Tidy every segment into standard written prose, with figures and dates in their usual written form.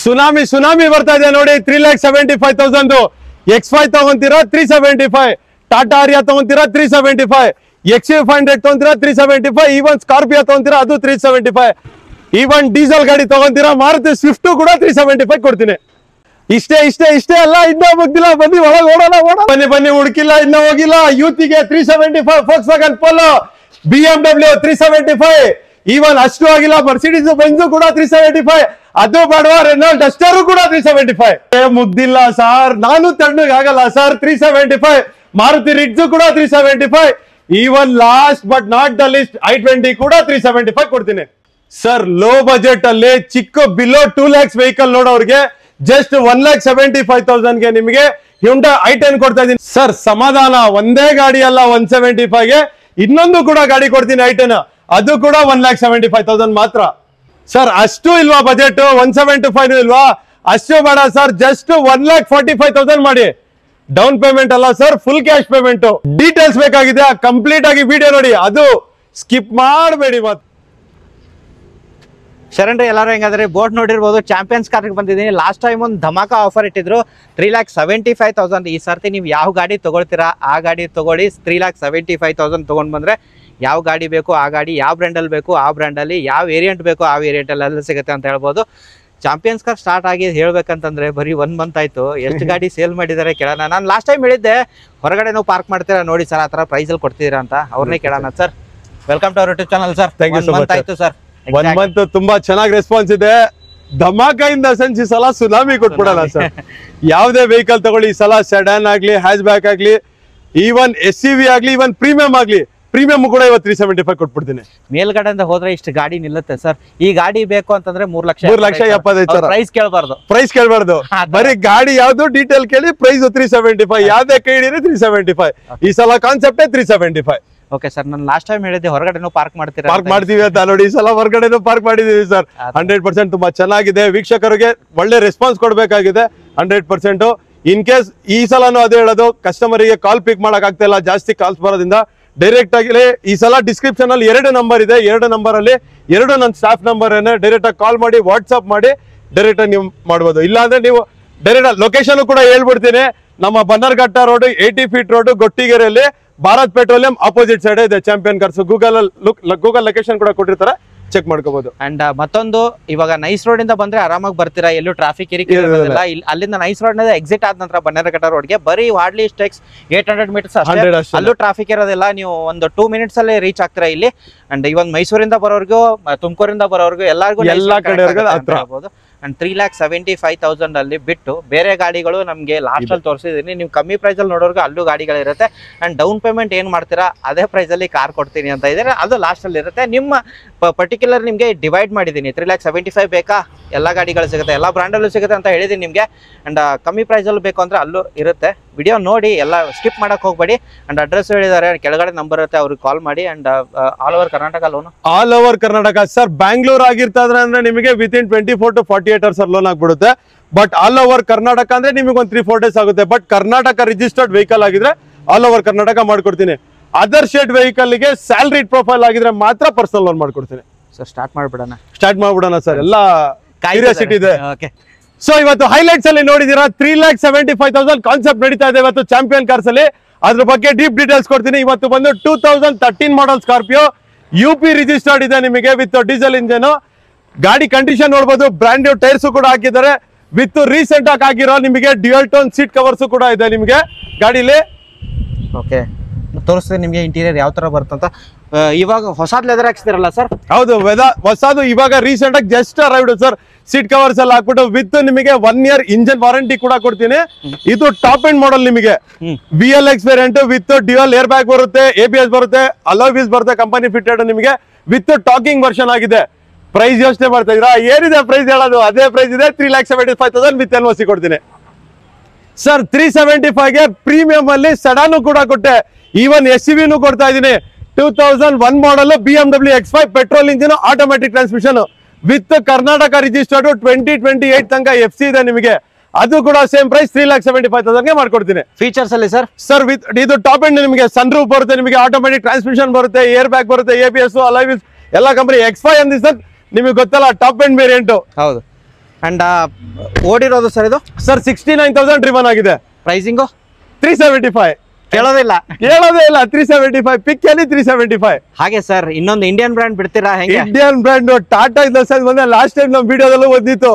Tsunami ಬರ್ತಾ ಇದೆ ನೋಡಿ. 3,75,000 X5 ತಗೊಂತೀರಾ 375, ಟಾಟಾ ಆರಿಯಾ ತಗೊಂತೀರಾ 375, XU500 ತಗೊಂತೀರಾ 375, ಈವನ್ ಸ್ಕಾರ್ಪಿಯೋ ತಗೊಂತೀರಾ ಅದು 375, ಈವನ್ ಡೀಸೆಲ್ ಗಾಡಿ ತಗೊಂತೀರಾ ಮಾರುತಿ ಸ್ವಿಫ್ಟ್ ಕೂಡ 375 ಕೊಡ್ತೀನಿ. ಇಷ್ಟೇ ಅಲ್ಲ, ಇನ್ನೂ ಮುಗ್ದಿಲ್ಲ. ಬನ್ನಿ ಒಳಗೆ ಓಡೋಣ. ಬನ್ನಿ ಹುಡುಕಿಲ್ಲ, ಇನ್ನೂ ಹೋಗಿಲ್ಲ. ಯೂತಿಗೆ 375 Volkswagen Polo, BMW 375, ಈವನ್ ಅಷ್ಟು ಆಗಿಲ್ಲ. ಮರ್ಸಿಡೀಸ್ ಬೆಂಜು ಕೂಡ 375, ಅದು ಬೇಡವಾ ರೆನಾಲ್ಟ್ ಡಸ್ಟರ್ ಕೂಡ 375. ಮುಗ್ದಿಲ್ಲ ಸರ್, ನಾನು ತಣ್ಣಗಾಗಲ್ಲ ಸರ್. 375 ಮಾರುತಿ ರಿಡ್ಜ್ ಕೂಡ 375, even last but not the list i20 ಕೂಡ 375 ಕೊಡ್ತೀನಿ ಸರ್. ಲೋ ಬಜೆಟ್ ಅಲ್ಲಿ ಚಿಕ್ಕ ಬಿಲೋ 2 lakhs ವೆಹಿಕಲ್ ನೋಡೋರಿಗೆ ಜಸ್ಟ್ 1,75,000 ನಿಮಗೆ ಹ್ಯುಂಡೈ i10 ಕೊಡ್ತಾ ಇದೀನಿ ಸರ್. ಸಮಾಧಾನ, ಒಂದೇ ಗಾಡಿ ಅಲ್ಲ 175ಗೆ ಇನ್ನೊಂದು ಕೂಡ ಗಾಡಿ ಕೊಡ್ತೀನಿ i10, ಅದು ಕೂಡ 1,75,000 ಮಾತ್ರ ಸರ್. ಅಷ್ಟು ಇಲ್ವಾ ಬಜೆಟ್? 175 ಇಲ್ವಾ? ಅಷ್ಟು ಬೇಡ ಸರ್, ಜಸ್ಟ್ 1,45,000 ಮಾಡಿ. ಡೌನ್ ಪೇಮೆಂಟ್ ಅಲ್ಲ sir, full cash payment. Details ಬೇಕಾಗಿದೆ ಕಂಪ್ಲೀಟ್ ಆಗಿ ವಿಡಿಯೋ ನೋಡಿ, ಅದು ಸ್ಕಿಪ್ ಮಾಡಬೇಡಿ. ಮಾತು ಶರಣ್ರಿ, ಎಲ್ಲರೂ ಹೆಂಗಾದ್ರೆ ಬೋರ್ಡ್ ನೋಡಿರ್ಬೋದು. ಚಾಂಪಿಯನ್ಸ್ ಕಾರ್ಗೆ ಬಂದಿದ್ದೀನಿ. ಲಾಸ್ಟ್ ಟೈಮ್ ಒಂದು ಧಮಾಕ ಆಫರ್ ಇಟ್ಟಿದ್ರು 3,75,000. ಈ ಸರ್ತಿ ನೀವು ಯಾವ ಗಾಡಿ ತಗೊಳ್ತೀರಾ ಆ ಗಾಡಿ ತಗೊಳ್ಳಿ. 3,75,000 ತೊಗೊಂಡು ಬಂದರೆ ಯಾವ ಗಾಡಿ ಬೇಕು ಆ ಗಾಡಿ, ಯಾವ ಬ್ರ್ಯಾಂಡಲ್ಲಿ ಬೇಕು ಆ ಬ್ರ್ಯಾಂಡಲ್ಲಿ, ಯಾವ ವೇರಿಯಂಟ್ ಬೇಕು ಆ ವೇರಿಯಂಟಲ್ಲಿ ಎಲ್ಲ ಸಿಗುತ್ತೆ ಅಂತ ಹೇಳ್ಬೋದು. ಚಾಂಪಿಯನ್ಸ್ ಕಾರ್ ಸ್ಟಾರ್ಟ್ ಆಗಿ ಹೇಳ್ಬೇಕಂತಂದ್ರೆ ಬರೀ 1 ಮಂತ್ ಆಯಿತು. ಎಷ್ಟು ಗಾಡಿ ಸೇಲ್ ಮಾಡಿದ್ದಾರೆ ಕೇಳೋಣ. ನಾನು ಲಾಸ್ಟ್ ಟೈಮ್ ಹೇಳಿದ್ದೆ ಹೊರಗಡೆ ನಾವು ಪಾರ್ಕ್ ಮಾಡ್ತೀರಾ ನೋಡಿ ಸರ್, ಆ ಥರ ಪ್ರೈಸಲ್ಲಿ ಕೊಡ್ತಿದ್ದೀರಾ ಅಂತ. ಅವ್ರನ್ನೇ ಕೇಳೋಣ. Sir, welcome to our YouTube channel sir. Thank you so much ಆಯಿತು ಸರ್. 1 month ತುಂಬಾ ಚೆನ್ನಾಗಿ ರೆಸ್ಪಾನ್ಸ್ ಇದೆ. ಧಮಾಕದಿಂದ ಸೆನ್ಸ್ ಈ ಸಲ ಸುನಾಮಿ ಕೊಟ್ಬಿಡೋಣ ಸರ್. ಯಾವುದೇ ವೆಹಿಕಲ್ ತಗೊಳ್ಳಿ ಈ ಸಲ, ಸೆಡಾನ್ ಆಗ್ಲಿ, ಹ್ಯಾಚ್ ಬ್ಯಾಕ್ ಆಗ್ಲಿ, ಈವನ್ SUV ಆಗ್ಲಿ, ಈವನ್ ಪ್ರೀಮಿಯಂ ಆಗ್ಲಿ, ಪ್ರೀಮಿಯಂ ಕೂಡ ಇವತ್ತು 375 ಕೊಟ್ಬಿಡ್ತೀನಿ. ಮೇಲ್ಗಡೆಯಿಂದ ಹೋದ್ರೆ ಇಷ್ಟು ಗಾಡಿ ನಿಲ್ಲುತ್ತೆ ಸರ್. ಈ ಗಾಡಿ ಬೇಕು ಅಂತಂದ್ರೆ 3,75,000 ಪ್ರೈಸ್ ಕೇಳಬಾರ್ದು. ಬರೀ ಗಾಡಿ ಯಾವ್ದು ಡೀಟೇಲ್ ಕೇಳಿ ಪ್ರೈಸ್ 375. ಯಾವ್ದೇ ಕೈ ಹಿಡಿದ್ರೆ 375. ಈ ಸಲ ಕಾನ್ಸೆಪ್ಟೇ 375. ಓಕೆ ಸರ್, ನಾನು ಲಾಸ್ಟ್ ಟೈಮ್ ಹೇಳಿದ್ದೆ ಹೊರಗಡೆನೂ ಪಾರ್ಕ್ ಮಾಡ್ತೀವಿ ಅಂತ ನೋಡಿ. ಈ ಸಲ ಹೊರಗಡೆನೂ ಪಾರ್ಕ್ ಮಾಡಿದೀವಿ ಸರ್. 100% ತುಂಬಾ ಚೆನ್ನಾಗಿದೆ. ವೀಕ್ಷಕರಿಗೆ ಒಳ್ಳೆ ರೆಸ್ಪಾನ್ಸ್ ಕೊಡ್ಬೇಕಾಗಿದೆ 100%. ಇನ್ ಕೇಸ್ ಈ ಸಲನು ಅದೇ ಹೇಳೋದು, ಕಸ್ಟಮರಿಗೆ ಕಾಲ್ ಪಿಕ್ ಮಾಡಕ್ ಆಗ್ತಾ ಇಲ್ಲ, ಜಾಸ್ತಿ ಕಾಲ್ಸ್ ಬರೋದ್ರಿಂದ ಡೈರೆಕ್ಟ್ ಆಗಿ ಈ ಸಲ ಡಿಸ್ಕ್ರಿಪ್ಷನ್ ಅಲ್ಲಿ 2 ನಂಬರ್ ಇದೆ. 2 ನಂಬರ್ ಅಲ್ಲಿ 2 ನನ್ನ ಸ್ಟಾಫ್ ನಂಬರ್ ಡೈರೆಕ್ಟ್ ಆಗಿ ಕಾಲ್ ಮಾಡಿ, ವಾಟ್ಸ್ಆಪ್ ಮಾಡಿ ಡೈರೆಕ್ಟ್ ಆಗಿ ನೀವು ಮಾಡ್ಬೋದು. ಇಲ್ಲ ಅಂದ್ರೆ ನೀವು ಡೈರೆಕ್ಟ್ ಲೊಕೇಶನ್ ಕೂಡ ಹೇಳ್ಬಿಡ್ತೀನಿ. ನಮ್ಮ ಬನ್ನರ್ಘಟ್ಟ ರೋಡ್ 80 feet ರೋಡ್ ಗೊಟ್ಟಿಗೆರೆಯಲ್ಲಿ ಭಾರತ್ ಪೆಟ್ರೋಲಿಯಂ ಆಪೋಸಿಟ್ ಸೈಡ್ ಇದೆ ಚಾಂಪಿಯನ್ ಕಾರ್ಸ್. ಗೂಗಲ್ ಲೊಕೇಶನ್ ಕೂಡ ಕೊಟ್ಟಿರ್ತಾರೆ, ಚೆಕ್ ಮಾಡ್ಕೋಬಹುದು. ಅಂಡ್ ಮತ್ತೊಂದು, ಇವಾಗ ನೈಸ್ ರೋಡ್ ಇಂದ ಬಂದ್ರೆ ಆರಾಮಾಗಿ ಬರ್ತೀರಾ, ಎಲ್ಲೂ ಟ್ರಾಫಿಕ್ ಇರೋದಿಲ್ಲ. ಅಲ್ಲಿಂದ ನೈಸ್ ರೋಡ್ ಎಕ್ಸಿಟ್ ಆದ ನಂತರ ಬನ್ನರ್ಘಟ್ಟ ರೋಡ್ಗೆ ಬರೀ ಹಾರ್ಡ್ಲಿ ಟೇಕ್ಸ್ 800 meters ಅಷ್ಟೇ. ಅಲ್ಲೂ ಟ್ರಾಫಿಕ್ ಇರೋದಿಲ್ಲ. ನೀವು ಒಂದು 2 minutes ಅಲ್ಲಿ ರೀಚ್ ಆಗ್ತೀರಾ ಇಲ್ಲಿ. ಅಂಡ್ ಇವನ್ ಮೈಸೂರಿಂದ ಬರೋರ್ಗು, ತುಮಕೂರಿಂದ ಬರೋರ್ಗು ಎಲ್ಲರಿಗೂ ಎಲ್ಲಾ ಕಡೆ ಆಗ್ಬೋದು. ಅಂಡ್ 3,75,000 ಅಲ್ಲಿ ಬಿಟ್ಟು ಬೇರೆ ಗಾಡಿಗಳು ನಮಗೆ ಲಾಸ್ಟ್ ಅಲ್ಲಿ ತೋರಿಸಿದೀನಿ. ನೀವು ಕಮ್ಮಿ ಪ್ರೈಸ್ ಅಲ್ಲಿ ನೋಡೋರ್ಗು ಅಲ್ಲೂ ಗಾಡಿಗಳಿರುತ್ತೆ. ಅಂಡ್ ಡೌನ್ ಪೇಮೆಂಟ್ ಏನ್ ಮಾಡ್ತೀರಾ ಅದೇ ಪ್ರೈಸ್ ಅಲ್ಲಿ ಕಾರ್ ಕೊಡ್ತೀನಿ ಅಂತ ಇದ್ದಾರೆ, ಅದು ಲಾಸ್ಟ್ ಅಲ್ಲಿ ಇರುತ್ತೆ. ನಿಮ್ಮ ಪರ್ಟಿಕ್ಯುಲರ್ ನಿಮಗೆ ಡಿವೈಡ್ ಮಾಡಿದ್ದೀನಿ. 3,75,000 ಬೇಕಾ, ಎಲ್ಲ ಗಾಡಿಗಳು ಸಿಗುತ್ತೆ, ಎಲ್ಲ ಬ್ರ್ಯಾಂಡಲ್ಲೂ ಸಿಗುತ್ತೆ ಅಂತ ಹೇಳಿದೀನಿ ನಿಮಗೆ. ಅಂಡ್ ಕಮ್ಮಿ ಪ್ರೈಸ್ ಅಲ್ಲಿ ಬೇಕು ಅಂದ್ರೆ ಅಲ್ಲೂ ಇರುತ್ತೆ. ವಿಡಿಯೋ ನೋಡಿ, ಎಲ್ಲ ಸ್ಕಿಪ್ ಮಾಡಕ್ ಹೋಗ್ಬೇಡಿ. ಅಂಡ್ ಅಡ್ರೆಸ್ ಹೇಳಿದ್ದಾರೆ, ಕೆಳಗಡೆ ನಂಬರ್ ಇರುತ್ತೆ, ಅವ್ರಿಗೆ ಕಾಲ್ ಮಾಡಿ. And all over Karnataka loan, all over Karnataka sir. Bangalore ಆಗಿರ್ತಾದ್ರೆ ಅಂದ್ರೆ ನಿಮಗೆ ವಿತಿನ್ 24 to 48 hours ಲೋನ್ ಆಗ್ಬಿಡುತ್ತೆ. ಬಟ್ ಆಲ್ ಓವರ್ ಕರ್ನಾಟಕ ಅಂದ್ರೆ ನಿಮಗೆ ಒಂದು 3-4 days ಆಗುತ್ತೆ. ಬಟ್ ಕರ್ನಾಟಕ ರಿಜಿಸ್ಟರ್ಡ್ ವೆಹಿಕಲ್ ಆಗಿದ್ರೆ ಆಲ್ ಓವರ್ ಕರ್ನಾಟಕ ಮಾಡ್ಕೊಡ್ತೀನಿ. ಅದರ್ ಸ್ಟೇಟ್ ವೆಹಿಕಲ್ ಗೆ ಸ್ಯಾಲರಿ ಪ್ರೊಫೈಲ್ ಆಗಿದ್ರೆ ಮಾತ್ರ ಪರ್ಸನಲ್ ಲೋನ್ ಮಾಡ್ಕೊಡ್ತೀನಿ. ಸೊ ಸ್ಟಾರ್ಟ್ ಮಾಡ್ಬಿಡೋಣ ಸರ್. ಎಲ್ಲ ಕ್ಯೂರಿಯಾಸಿಟಿ ಇದೆ. ಓಕೆ, ಸೊ ಇವತ್ತು ಹೈಲೈಟ್ಸ್ ಅಲ್ಲಿ ನೋಡಿದೀರಾ 3,75,000 ಕಾನ್ಸೆಪ್ಟ್ ನಡೀತಾ ಇದೆ ಇವತ್ತು ಚಾಂಪಿಯನ್ ಕಾರ್ಸ್ ಅಲ್ಲಿ. ಅದ್ರ ಬಗ್ಗೆ ಡೀಪ್ ಡೀಟೇಲ್ಸ್ ಕೊಡ್ತೀನಿ. ಇವತ್ತು ಬಂದು 2013 ಮಾಡಲ್ ಸ್ಕಾರ್ಪಿಯೋ, UP ರಿಜಿಸ್ಟರ್ಡ್ ಇದೆ ನಿಮಗೆ ವಿತ್ ಡೀಸೆಲ್ ಇಂಜಿನ್. ಗಾಡಿ ಕಂಡೀಷನ್ ನೋಡಬಹುದು, ಬ್ರಾಂಡ್ ನ್ಯೂ ಟೈರ್ಸ್ ಕೂಡ ಹಾಕಿದ್ದಾರೆ. ವಿತ್ ರೀಸೆಂಟ್ ಆಗಿ ಆಗಿರೋ ನಿಮಗೆ ಡ್ಯುಯಲ್ ಟೋನ್ ಸೀಟ್ ಕವರ್ಸ್ ಕೂಡ ಇದೆ ನಿಮಗೆ ಗಾಡಿಲಿ. ಓಕೆ, ತೋರಿಸ್ತೀನಿ ನಿಮಗೆ ಇಂಟೀರಿಯರ್ ಯಾವ ತರ ಬರುತ್ತಂತ. ಇವಾಗ ಹೊಸದ್ ಲೆದರ್ ಹಾಕ್ಸಿದಿರಲ್ಲ ಸರ್? ಹೌದು, ಹೊಸದು ಇವಾಗ ರೀಸೆಂಟ್ ಆಗಿ just arrived sir. Seat covers ಎಲ್ಲ ಹಾಕ್ಬಿಟ್ಟು ವಿತ್ ನಿಮಗೆ 1 year ಇಂಜಿನ್ ವಾರಂಟಿ ಕೂಡ ಕೊಡ್ತೀನಿ. ಇದು ಟಾಪ್ ಎಂಡ್ ಮಾಡಲ್ ನಿಮಗೆ VLX variant with dual air bag ಬರುತ್ತೆ, ABS ಬರುತ್ತೆ, ಅಲಾಯ್ ವೀಲ್ಸ್ ಬರುತ್ತೆ, ಕಂಪನಿ ಫಿಟೆಡ್ ನಿಮಗೆ ವಿತ್ ಟಾಕಿಂಗ್ ವರ್ಷನ್ ಆಗಿದೆ. ಪ್ರೈಸ್ ಯೋಚನೆ ಮಾಡ್ತಾ ಇದ್ರಾ? ಏನಿದೆ ಪ್ರೈಸ್ ಹೇಳೋದು, ಅದೇ ಪ್ರೈಸ್ ಇದೆ. 3,75,000 ವಿತ್ NOC ಕೊಡ್ತೀನಿ ಸರ್. 375ಗೆ ಪ್ರೀಮಿಯಂ ಅಲ್ಲಿ ಸೆಡಾನು ಕೂಡ ಕೊಟ್ಟೆ, ಈವನ್ SUV ಕೊಡ್ತಾ ಇದೀನಿ. 2001 ಮಾಡಲ್ BMW X5 petrol engine, automatic transmission with Karnataka registered 2028 ತನಕ FC ಇದೆ ನಿಮಗೆ. ಅದು ಕೂಡ ಸೇಮ್ ಪ್ರೈಸ್ 3,75,000 ಮಾಡ್ಕೊಡ್ತೀನಿ. ಫೀಚರ್ಸ್ ಅಲ್ಲಿ ಸರ್ ವಿತ್ ಇದು ಟಾಪ್ ಎಂಡ್ ನಿಮಗೆ ಸನ್ ರೂಫ್ ಬರುತ್ತೆ, ನಿಮಗೆ ಆಟೋಮ್ಯಾಟಿಕ್ ಟ್ರಾನ್ಸ್ಮಿಷನ್ ಬರುತ್ತೆ, ಏರ್ ಬ್ಯಾಗ್ ಬರುತ್ತೆ, ABS, ಅಲಾಯ್ ವೀಲ್ಸ್ ಎಲ್ಲ ಕಂಪನಿ. X5 ಅಂದಿಸ್ ನಿಮಗೆ ಗೊತ್ತಲ್ಲ, ಟಾಪ್ ಎಂಡ್ ವೇರಿಯಂಟ್. ಹೌದು, ಅಂಡ್ ಓಡಿರೋದು ಸರ್ ಇದು ಸರ್ 69,000 ಡ್ರಿವನ್ ಆಗಿದೆ. ಪ್ರೈಸಿಂಗು 375 ಕೇಳೋದಿಲ್ಲ ಕೇಳೋದೇ ಇಲ್ಲ. 375 ಪಿಕ್ ಅಲ್ಲಿ 375. ಹಾಗೆ ಸರ್ ಇನ್ನೊಂದು ಇಂಡಿಯನ್ ಬ್ರ್ಯಾಂಡ್ ಬಿಡ್ತೀರಾ ಹೆಂಗೆ? ಇಂಡಿಯನ್ ಬ್ರ್ಯಾಂಡ್ ಟಾಟಾ ಇಂಡಸ್ಟ್ರೀಸ್ ಬಂದ್ರೆ ಲಾಸ್ಟ್ ಟೈಮ್ ನಮ್ ವಿಡಿಯೋದಲ್ಲೂ ಓದಿತ್ತು.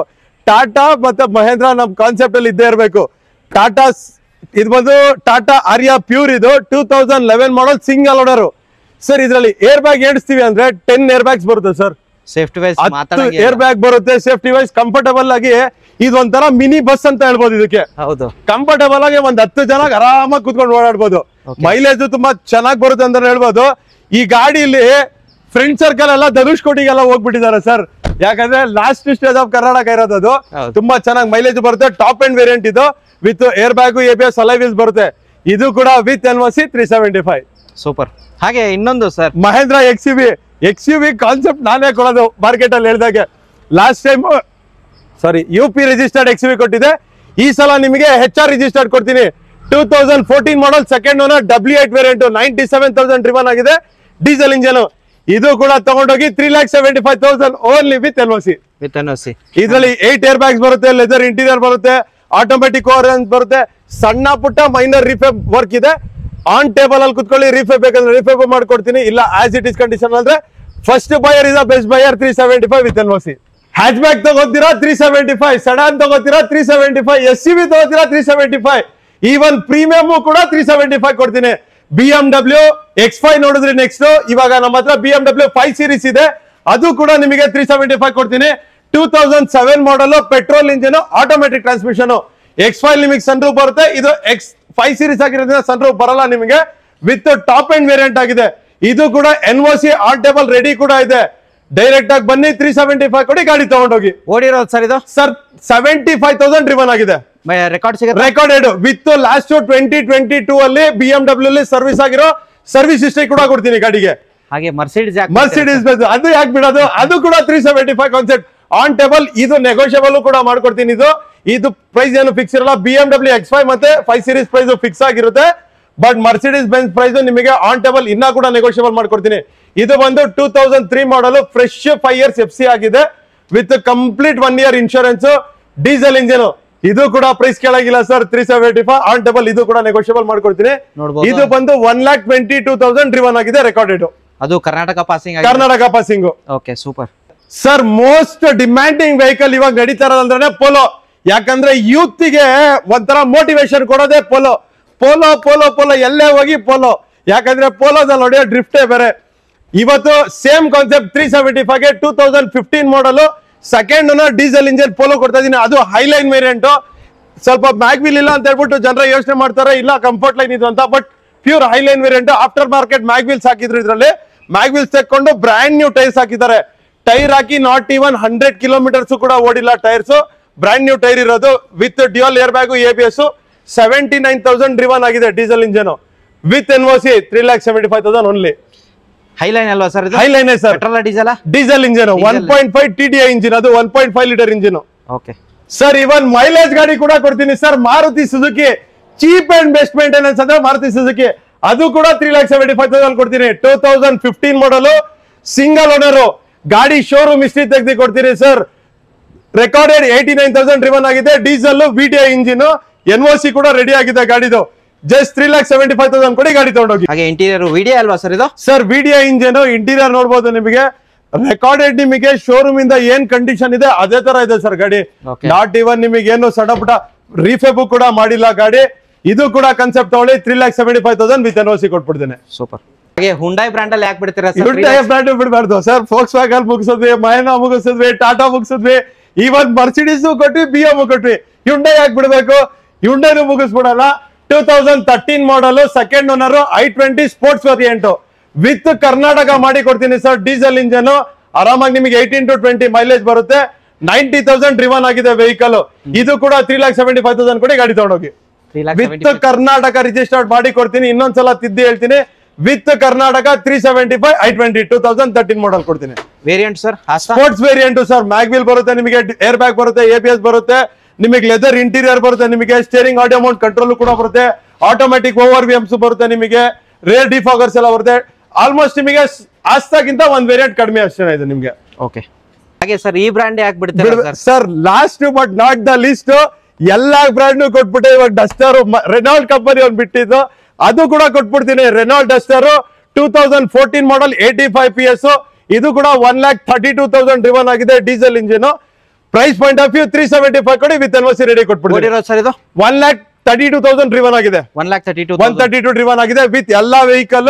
ಟಾಟಾ ಮತ್ತೆ ಮಹೇಂದ್ರ ನಮ್ ಕಾನ್ಸೆಪ್ಟ್ ಅಲ್ಲಿ ಇದ್ದೇ ಇರಬೇಕು. ಟಾಟಾ ಇದು ಬಂದು ಟಾಟಾ ಆರ್ಯಾ ಪ್ಯೂರ್, ಇದು 2011 ಮಾಡಲ್ ಸಿಂಗಲ್ ಓನರ್ ಸರ್. ಇದರಲ್ಲಿ ಏರ್ ಬ್ಯಾಗ್ ಏಡಿಸ್ತೀವಿ ಅಂದ್ರೆ 10 ಏರ್ ಬ್ಯಾಗ್ಸ್ ಬರುತ್ತೆ ಸರ್. ಸೇಫ್ಟಿ ವೈಸ್ ಏರ್ ಬ್ಯಾಗ್ ಬರುತ್ತೆ, ಸೇಫ್ಟಿ ವೈಸ್ ಕಂಫರ್ಟಬಲ್ ಆಗಿ. ಇದೊಂಥರ ಮಿನಿ ಬಸ್ ಅಂತ ಹೇಳ್ಬೋದು. ಇದಕ್ಕೆ ಹೌದು ಕಂಫರ್ಟಬಲ್ ಆಗಿ ಒಂದ್ 10 ಜನ ಆರಾಮಾಗಿ ಕುತ್ಕೊಂಡು ಓಡಾಡ್ಬೋದು. ಮೈಲೇಜ್ ತುಂಬಾ ಚೆನ್ನಾಗಿ ಬರುತ್ತೆ ಅಂತ ಹೇಳ್ಬೋದು. ಈ ಗಾಡಿಯಲ್ಲಿ ಫ್ರೆಂಡ್ ಸರ್ಕಲ್ ಎಲ್ಲ ಧನುಷ್ಕೋಟಿಗೆಲ್ಲ ಹೋಗ್ಬಿಟ್ಟಿದ್ದಾರೆ ಸರ್. ಯಾಕಂದ್ರೆ ಲಾಸ್ಟ್ ಸ್ಟೇಜ್ ಆಫ್ ಕರ್ನಾಟಕ ಇರೋದು. ತುಂಬಾ ಚೆನ್ನಾಗಿ ಮೈಲೇಜ್ ಬರುತ್ತೆ. ಟಾಪ್ ಅಂಡ್ ವೇರಿಯಂಟ್ ಇದು with air bag ABS alloy wheels ಬರುತ್ತೆ. ಇದು ಕೂಡ ವಿತ್ NOC 375. ಸೂಪರ್. ಹಾಗೆ ಇನ್ನೊಂದು ಸರ್ ಮಹೇಂದ್ರ XUV ಕಾನ್ಸೆಪ್ಟ್ ನಾನೇ ಕೊಡೋದು ಮಾರ್ಕೆಟ್ ಅಲ್ಲಿ ಹೇಳಿದಾಗೆ. Last time UP registered XUV ಕೊಟ್ಟಿದೆ. ಈ ಸಲ ನಿಮಗೆ HR ರಿಜಿಸ್ಟರ್ಡ್ ಕೊಡ್ತೀನಿ. 2014 ಮಾಡಲ್ second owner W8 variant 97,000 driven ಆಗಿದೆ, ಡೀಸೆಲ್ ಇಂಜನ್. ಇದು ಕೂಡ ತಗೊಂಡೋಗಿ 3,75,000 ಓನ್ಲಿ ವಿತ್ NOC. ಇದರಲ್ಲಿ 8 ಏರ್ ಬ್ಯಾಗ್ಸ್ ಬರುತ್ತೆ, ಲೆದರ್ ಇಂಟೀರಿಯರ್ ಬರುತ್ತೆ, ಆಟೋಮೆಟಿಕ್ ಓವರ್ಹ್ಯಾಂಡ್ಸ್ ಬರುತ್ತೆ. ಸಣ್ಣ ಪುಟ್ಟ ಮೈನರ್ ರಿಫೇಬ್ ವರ್ಕ್ ಇದೆ. ಆನ್ ಟೇಬಲ್ ಅಲ್ಲಿ ಕುತ್ಕೊಳ್ಳಿ, ರಿಫೇಬ್ ಬೇಕಂದ್ರೆ ರಿಫೇಬ್ ಮಾಡ್ಕೊಡ್ತೀನಿ. ಇಲ್ಲ ಆಸ್ ಇಟ್ ಇಸ್ ಕಂಡೀಷನ್ ಅಂದ್ರೆ first buyer is best buyer 375 with NOC. Hatchback ತಗೋತೀರಾ 375, ಸಡಾನ್ ತಗೋತೀರಾ 375, SUV ತಗೋತೀರಾ 375, ಈವನ್ ಪ್ರೀಮಿಯಮ್ ಕೂಡ 375 ಕೊಡ್ತೀನಿ. BMW X5 ನೋಡಿದ್ರಿ ನೆಕ್ಸ್ಟ್. ಇವಾಗ ನಮ್ಮ ಹತ್ರ BMW 5 ಸೀರೀಸ್ ಇದೆ, ಅದು ಕೂಡ ನಿಮಗೆ 375 ಕೊಡ್ತೀನಿ. 2007 ಮಾಡಲ್ petrol engine automatic transmission. X5 ನಿಮಗೆ ಸನ್ ರೂಫ್ ಬರುತ್ತೆ. ಇದು X5 ಸೀರೀಸ್ ಆಗಿರೋದ್ರಿಂದ ಸನ್ ರೂಫ್ ಬರಲ್ಲ ನಿಮಗೆ. ವಿತ್ ಟಾಪ್ ಅಂಡ್ ವೇರಿಯಂಟ್ ಆಗಿದೆ. ಇದು ಕೂಡ NOC ಆನ್ ಟೇಬಲ್ ರೆಡಿ ಕೂಡ ಇದೆ. ಡೈರೆಕ್ಟ್ ಆಗಿ ಬನ್ನಿ 375 ಕೊಡಿ, ಗಾಡಿ ತಗೊಂಡೋಗಿ. ಓಡಿರೋದು ಸರ್ ಇದು ಸರ್ 75,000 ಡ್ರಿವನ್ ಆಗಿದೆ. ರೆಕಾರ್ಡ್ ಸಿಗುತ್ತೆ, ರೆಕಾರ್ಡೆಡ್ ವಿತ್ ಲಾಸ್ಟ್ 2022 ಅಲ್ಲಿ BMW ಅಲ್ಲಿ ಸರ್ವಿಸ್ ಆಗಿರೋ ಸರ್ವಿಸ್ ಹಿಸ್ಟ್ರಿ ಕೂಡ ಕೊಡ್ತೀನಿ ಗಾಡಿಗೆ. ಹಾಗೆ ಮರ್ಸಿಡೀಸ್ ಅದು ಯಾಕೆ ಬಿಡೋದು, ಅದು ಕೂಡ 375 ಕಾನ್ಸೆಪ್ಟ್ ಆನ್ ಟೇಬಲ್. ಇದು ನೆಗೋಷಿಯಬಲ್ ಕೂಡ ಮಾಡ್ಕೊಡ್ತೀನಿ. ಇದು ಪ್ರೈಸ್ ಏನು ಫಿಕ್ಸ್ ಇರಲ್ಲ. BMW X5 ಮತ್ತೆ 5 ಸೀರೀಸ್ ಪ್ರೈಸ್ ಫಿಕ್ಸ್ ಆಗಿರುತ್ತೆ. ಬಟ್ ಮರ್ಸಿಡೀಸ್ ಬೆಂಜ್ ಪ್ರೈಸ್ ನಿಮಗೆ ಆನ್ ಟೇಬಲ್ ಇನ್ನ ಕೂಡ ನೆಗೋಷಿಯಬಲ್ ಮಾಡ್ಕೊಡ್ತೀನಿ. ಇದು ಬಂದು 2003 ಮಾಡಲ್, ಫ್ರೆಶ್ 5 ಇಯರ್ಸ್ FC ಆಗಿದೆ with complete 1 year insurance, diesel engine. ಇದು ಕೂಡ ಪ್ರೈಸ್ ಕೇಳಾಗಿಲ್ಲ ಸರ್, 375 ಆನ್ ಟೇಬಲ್. ಇದು ಕೂಡ ನೆಗೋಷಿಯಬಲ್ ಮಾಡ್ಕೊಡ್ತೀನಿ. ಇದು ಬಂದು 1,22,000 ಡ್ರಿವನ್ ಆಗಿದೆ, ರೆಕಾರ್ಡೆಡ್. ಅದು Karnataka passing. Okay super sir. Most demanding vehicle ಇವಾಗ ನಡೀತಾ ಇರೋದಂದ್ರೆ ಪೋಲೋ. ಯಾಕಂದ್ರೆ ಯೂತ್ ಗೆ ಒಂಥರ ಮೋಟಿವೇಶನ್ ಕೊಡೋದೇ ಪೋಲೋ. ಪೋಲೋ ಪೋಲೋ ಪೋಲೋ ಎಲ್ಲೇ ಹೋಗಿ ಪೋಲೋ. ಯಾಕಂದ್ರೆ ಪೋಲೋದಲ್ಲಿ ಹೊಡೆಯೋ ಡ್ರಿಫ್ಟೇ ಬೇರೆ. ಇವತ್ತು ಸೇಮ್ ಕಾನ್ಸೆಪ್ಟ್ 375ಗೆ 2015 model second owner diesel engine Polo ಕೊಡ್ತಾ ಇದೀನಿ. ಅದು ಹೈಲೈನ್ ವೇರಿಯಂಟ್. ಸ್ವಲ್ಪ ಮ್ಯಾಗ್ವಿಲ್ ಇಲ್ಲ ಅಂತ ಹೇಳ್ಬಿಟ್ಟು ಜನರ ಯೋಚನೆ ಮಾಡ್ತಾರೆ, ಇಲ್ಲ ಕಂಫರ್ಟ್ ಲೈನ್ ಇದು ಅಂತ. But pure highline variant. After market mag wheels ಹಾಕಿದ್ರು, ಇದರಲ್ಲಿ ಮ್ಯಾಗ್ವಿಲ್ಸ್ ತೆಕ್ಕೊಂಡು ಬ್ರ್ಯಾಂಡ್ ನ್ಯೂ ಟೈರ್ಸ್ ಹಾಕಿದ್ದಾರೆ. ಟೈರ್ ಹಾಕಿ ನಾಟ್ ಈವನ್ 100 ಕಿಲೋಮೀಟರ್ಸ್ ಕೂಡ ಓಡಿಲ್ಲ ಟೈರ್ಸ್. ಬ್ರ್ಯಾಂಡ್ ನ್ಯೂ ಟೈರ್ ಇರೋದು with dual air bag ABS. 79,000 driven ಆಗಿದೆ, diesel engine with NOC 3,75,000 only. Highline ಅಲ್ವಾ sir? Highline sir. Petrol diesel? Diesel engine 1.5 TDI engine, ಅದು 1.5 litre engine. Okay sir. Even mileage ಗಾಡಿ ಕೂಡ ಕೊಡ್ತೀನಿ sir. Maruti Suzuki cheap and best maintenance ಅಂದ್ರೆ Maruti Suzuki, ಅದು ಕೂಡ 3,75,000 ಕೊಡ್ತೀನಿ. 2015 ಮಾಡಲ್ ಸಿಂಗಲ್ ಓನರ್ ಗಾಡಿ, ಶೋರೂಮ್ ಹಿಸ್ಟ್ರಿ ತೆಗೆದು ಕೊಡ್ತೀನಿ ಸರ್. ರೆಕಾರ್ಡೆಡ್ 89,000 ಡ್ರಿವನ್ ಆಗಿದೆ, ಡೀಸೆಲ್ VDI ಇಂಜಿನ್, NOC ಕೂಡ ರೆಡಿ ಆಗಿದೆ ಗಾಡಿದು. ಜಸ್ಟ್ 3,75,000 ಕೊಡಿ, ಗಾಡಿ ತಗೊಂಡೋಗಿ. ಹಾಗೆ ಇಂಟೀರಿಯರ್ VDI ಅಲ್ವಾ ಸರ್ ಇದು? ಸರ್ VDI ಇಂಜಿನ್, ಇಂಟೀರಿಯರ್ ನೋಡಬಹುದು ನಿಮಗೆ. ರೆಕಾರ್ಡೆಡ್ ನಿಮಗೆ ಶೋರೂಮ್ ಇಂದ ಏನ್ ಕಂಡೀಷನ್ ಇದೆ ಅದೇ ತರ ಇದೆ ಸರ್ ಗಾಡಿ. ನಾಟ್ ಇವನ್ ನಿಮಗೆ ಏನು ಸಣ್ಣ ಪುಟ್ಟ ರೀಫೇಬ್ ಕೂಡ ಮಾಡಿಲ್ಲ ಗಾಡಿ. ಇದು ಕೂಡ ಕಾನ್ಸೆಪ್ಟ್ ತಗೊಳ್ಳಿ, 3,75,000 ವಿತ್ NOC ಕೊಟ್ಬಿಡ್ತೇನೆ. ಸೂಪರ್. ಹಾಗೆ ಹುಂಡೈ ಬ್ರ್ಯಾಂಡ್ ಅಲ್ಲಿ ಯಾಕೆ ಬಿಡ್ತೀರಾ ಸರ್? ಹುಂಡೈ ಬ್ರ್ಯಾಂಡ್ ಬಿಡಬಾರ್ದು ಸರ್. ಫೋಕ್ಸ್ ವ್ಯಾಗನ್ ಮುಗಿಸಿದ್ವಿ, ಮಹೇಂದ್ರ ಮುಗಿಸಿದ್ವಿ, ಟಾಟಾ ಮುಗಿಸಿದ್ವಿ, ಈವನ್ ಮರ್ಸಿಡೀಸ್ ಕೊಟ್ವಿ, BM ಕೊಟ್ವಿ. ಹುಂಡೈ ಯಾಕೆ ಬಿಡಬೇಕು? ಹುಂಡೈನು ಮುಗಿಸ್ಬಿಡಲ್ಲ. 2013 model second owner i20 sports variant with Karnataka ಮಾಡಿ ಕೊಡ್ತೀನಿ ಸರ್. ಡೀಸೆಲ್ ಇಂಜನ್, ಆರಾಮಾಗಿ ನಿಮಗೆ 18 to 20 ಮೈಲೇಜ್ ಬರುತ್ತೆ. 90,000 ಡ್ರಿವನ್ ಆಗಿದೆ ವೆಹಿಕಲ್. ಇದು ಕೂಡ 3,75,000 ಕೊಡಿ, ಗಾಡಿ ತಗೊಂಡೋಗಿ. ವಿತ್ ಕರ್ನಾಟಕ ರಿಜಿಸ್ಟರ್ಡ್ ಮಾಡಿ ಕೊಡ್ತೀನಿ. ಇನ್ನೊಂದ್ಸಲ ತಿದ್ದಿ ಹೇಳ್ತೀನಿ, ವಿತ್ ಕರ್ನಾಟಕ 375 i20 2013 ಮಾಡಲ್ ಕೊಡ್ತೀನಿ. Variant sir? Sports variant sir. Mag wheel ಬರುತ್ತೆ ನಿಮಗೆ, ಏರ್ ಬ್ಯಾಗ್ ಬರುತ್ತೆ, ABS ಬರುತ್ತೆ, ನಿಮಗೆ ಲೆದರ್ ಇಂಟೀರಿಯರ್ ಬರುತ್ತೆ, ನಿಮಗೆ ಸ್ಟೇರಿಂಗ್ ಆಡಿಯೋ ಮೌಂಟ್ ಕಂಟ್ರೋಲ್ ಕೂಡ ಬರುತ್ತೆ, ಆಟೋಮೆಟಿಕ್ ORVMs ಬರುತ್ತೆ, ನಿಮಗೆ ರೇರ್ ಡಿಫಾಗರ್ಸ್ ಎಲ್ಲ ಬರುತ್ತೆ. ಆಲ್ಮೋಸ್ಟ್ ನಿಮಗೆ ಆಸ್ತಾಗಿಂತ ಒಂದು ವೇರಿಯಂಟ್ ಕಡಿಮೆ ಅಷ್ಟೇ ಇದೆ ನಿಮಗೆ. ಓಕೆ. ಹಾಗೆ ಸರ್ ಈ ಬ್ರ್ಯಾಂಡ್ ಯಾಕೆ ಬಿಡ್ತೀರಾ sir last but not the least ಎಲ್ಲಾ ಬ್ರ್ಯಾಂಡ್ ಕೊಟ್ಬಿಟ್ಟೆ. ಇವಾಗ ಡಸ್ಟರ್ ರೆನಾಲ್ಡ್ ಕಂಪನಿ ಒಂದು ಬಿಟ್ಟಿದ್ದು ಅದು ಕೂಡ ಕೊಟ್ಬಿಡ್ತೀನಿ. ರೆನಾಲ್ಡ್ ಡಸ್ಟರ್ 2014 ಮಾಡಲ್ 85 PS, ಇದು ಕೂಡ 1,32,000 ಡ್ರಿವನ್ ಆಗಿದೆ, diesel engine. Price point of view 375 ಕೊಡಿ ವಿತ್ ಎನ್ಒಸಿ ರೆಡಿ ಕೊಟ್ಬಿಡ್ತೀನಿ ಸರ್. ಇದು 1,32,000 ಡ್ರಿವನ್ ಆಗಿದೆ, 132 ಡ್ರಿವನ್ ಆಗಿದೆ ವಿತ್ ಎಲ್ಲಾ ವೆಹಿಕಲ್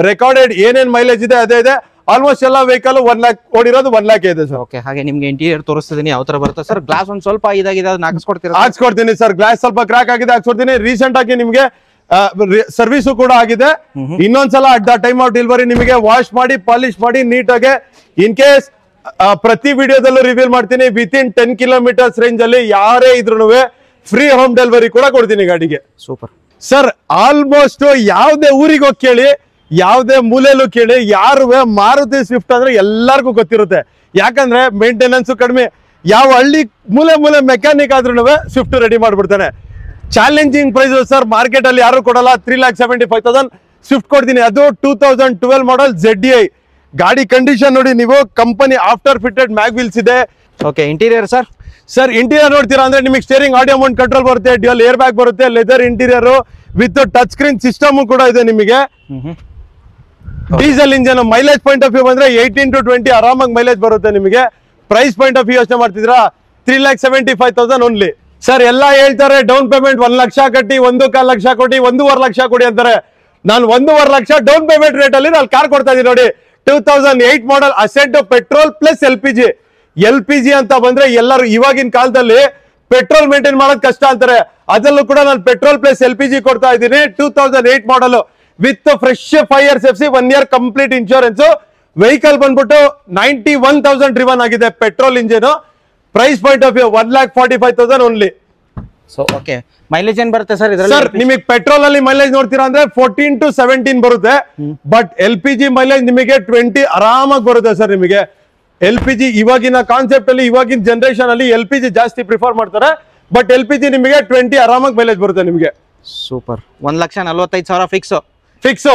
ರೆಕಾರ್ಡೆಡ್ ಏನೇನ್ ಮೈಲೇಜ್ ಇದೆ ಅದೇ ಇದೆ. ಆಲ್ಮೋಸ್ಟ್ ಎಲ್ಲಾ ವೆಹಿಕಲ್ 1 lakh ಓಡಿರೋದು 1 lakh ಇದೆ ಸರ್. ಓಕೆ, ಹಾಗೆ ನಿಮ್ಗೆ ಇಂಟೀರಿಯರ್ ತೋರಿಸ್ತಿದೀನಿ ಯಾವ ತರ ಬರುತ್ತೆ ಸರ್. ಗ್ಲಾಸ್ ಒಂದ್ ಸ್ವಲ್ಪ ಇದಾಗಿದೆ, ಅದನ್ನ ಹಾಕಿಸ್ಕೊಡ್ತೀರಾ? ಹಾಕ್ಸ್ಕೊಡ್ತೀನಿ ಸರ್. ಗ್ಲಾಸ್ ಸ್ವಲ್ಪ ಕ್ರಾಕ್ ಆಗಿದೆ, ಹಾಕ್ಸ್ಕೊಡ್ತೀನಿ. ರೀಸೆಂಟ್ ಆಗಿ ನಿಮ್ಗೆ ಸರ್ವಿಸ್ ಕೂಡ ಆಗಿದೆ. ಇನ್ನೊಂದ್ಸಲ at the time of delivery ನಿಮಗೆ ವಾಶ್ ಮಾಡಿ ಪಾಲಿಶ್ ಮಾಡಿ ನೀಟಾಗಿ, ಇನ್ ಕೇಸ್ ಪ್ರತಿ ವಿಡಿಯೋದಲ್ಲೂ ರಿವೀಲ್ ಮಾಡ್ತೀನಿ. ವಿತಿನ್ 10 ಕಿಲೋಮೀಟರ್ಸ್ ರೇಂಜ್ ಅಲ್ಲಿ ಯಾರೇ ಇದ್ರು ಫ್ರೀ ಹೋಮ್ ಡೆಲಿವರಿ ಕೂಡ ಕೊಡ್ತೀನಿ ಗಾಡಿಗೆ. Super sir. ಆಲ್ಮೋಸ್ಟ್ ಯಾವ್ದೇ ಊರಿಗೆ ಹೋಗಿ ಕೇಳಿ, ಯಾವ್ದೇ ಮೂಲೆಯಲ್ಲೂ ಕೇಳಿ, ಯಾರು ಮಾರುತಿ ಸ್ವಿಫ್ಟ್ ಅಂದ್ರೆ ಎಲ್ಲರಿಗೂ ಗೊತ್ತಿರುತ್ತೆ. ಯಾಕಂದ್ರೆ ಮೇಂಟೆನೆನ್ಸ್ ಕಡಿಮೆ. ಯಾವ ಹಳ್ಳಿ ಮೂಲೆ ಮೆಕ್ಯಾನಿಕ್ ಆದ್ರೂ ಸ್ವಿಫ್ಟ್ ರೆಡಿ ಮಾಡ್ಬಿಡ್ತಾನೆ. ಚಾಲೆಂಜಿಂಗ್ ಪ್ರೈಸ್ ಸರ್, ಮಾರ್ಕೆಟ್ ಅಲ್ಲಿ ಯಾರು ಕೊಡಲ್ಲ. 3,75,000 ಸ್ವಿಫ್ಟ್ ಕೊಡ್ತೀನಿ. ಅದು 2012 ಮಾಡಲ್ ZDI ಗಾಡಿ. ಕಂಡೀಷನ್ ನೋಡಿ ನೀವು, company after fitted mag wheels ಇದೆ. Okay, interior sir. Sir interior ನೋಡ್ತೀರಾ ಅಂದ್ರೆ ನಿಮಗೆ ಸ್ಟೇರಿಂಗ್ ಆಡಿಯೋ ಮೌಂಟ್ ಕಂಟ್ರೋಲ್ ಬರುತ್ತೆ, ಡ್ಯುಯಲ್ ಏರ್ ಬ್ಯಾಗ್ ಬರುತ್ತೆ, leather interior with touch screen system ಕೂಡ ಇದೆ ನಿಮಗೆ. Diesel engine. Mileage point of view ಬಂದ್ರೆ 18 to 20 ಆರಾಮಾಗಿ ಮೈಲೇಜ್ ಬರುತ್ತೆ ನಿಮಗೆ. ಪ್ರೈಸ್ ಪಾಯಿಂಟ್ ಆಫ್ ವ್ಯೂ ಯೋಚನೆ ಮಾಡ್ತಿದ್ರಾ 3,75,000 ಓನ್ಲಿ. ಸರ್ ಎಲ್ಲ ಹೇಳ್ತಾರೆ ಡೌನ್ ಪೇಮೆಂಟ್ 1 ಲಕ್ಷ ಕಟ್ಟಿ, 1.25 ಲಕ್ಷ ಕೊಡಿ, 1.5 ಲಕ್ಷ ಕೊಡಿ ಅಂತಾರೆ. ನಾನು 1.5 ಲಕ್ಷ ಡೌನ್ ಪೇಮೆಂಟ್ ರೇಟ್ ಅಲ್ಲಿ ನಾನು ಕಾರ್ ಕೊಡ್ತಾ ಇದೀನಿ ನೋಡಿ. 2008 ಮಾಡಲ್ ಅಸೆಂಟ್ ಪೆಟ್ರೋಲ್ ಪ್ಲಸ್ LPG ಅಂತ ಬಂದ್ರೆ ಎಲ್ಲರೂ ಇವಾಗಿನ ಕಾಲದಲ್ಲಿ ಪೆಟ್ರೋಲ್ ಮೇಂಟೈನ್ ಮಾಡೋದು ಕಷ್ಟ ಅಂತಾರೆ. ಅದರಲ್ಲೂ ಕೂಡ ನಾನು ಪೆಟ್ರೋಲ್ ಪ್ಲಸ್ LPG ಕೊಡ್ತಾ ಇದ್ದೀನಿ. 2008 model with fresh 5 years FC, 1 year complete insurance. Vehicle ಬಂದ್ಬಿಟ್ಟು 91,000 ಡ್ರಿವನ್ ಆಗಿದೆ, petrol engine. Price point of view 1,45,000 only. So okay, mileage ಏನ್ ಬರುತ್ತೆ ಸರ್ ಇದರಲ್ಲಿ? ಸರ್ ನಿಮಗೆ ಪೆಟ್ರೋಲ್ ಅಲ್ಲಿ ಮೈಲೇಜ್ ನೋಡ್ತೀರಾ ಅಂದ್ರೆ 14 to 17 ಬರುತ್ತೆ. ಬಟ್ LPG ಮೈಲೇಜ್ ನಿಮಗೆ 20 ಆರಾಮಾಗಿ ಬರುತ್ತೆ ಸರ್. ನಿಮಗೆ LPG ಇವಾಗಿನ ಕಾನ್ಸೆಪ್ಟ್ ಅಲ್ಲಿ, ಇವಾಗಿನ ಜನರೇಷನ್ ಅಲ್ಲಿ LPG ಜಾಸ್ತಿ ಪ್ರಿಫರ್ ಮಾಡ್ತಾರೆ. ಬಟ್ LPG ನಿಮಗೆ 20 ಆರಾಮಾಗಿ ಮೈಲೇಜ್ ಬರುತ್ತೆ ನಿಮಗೆ. ಸೂಪರ್. 1,45,000 ಫಿಕ್ಸ್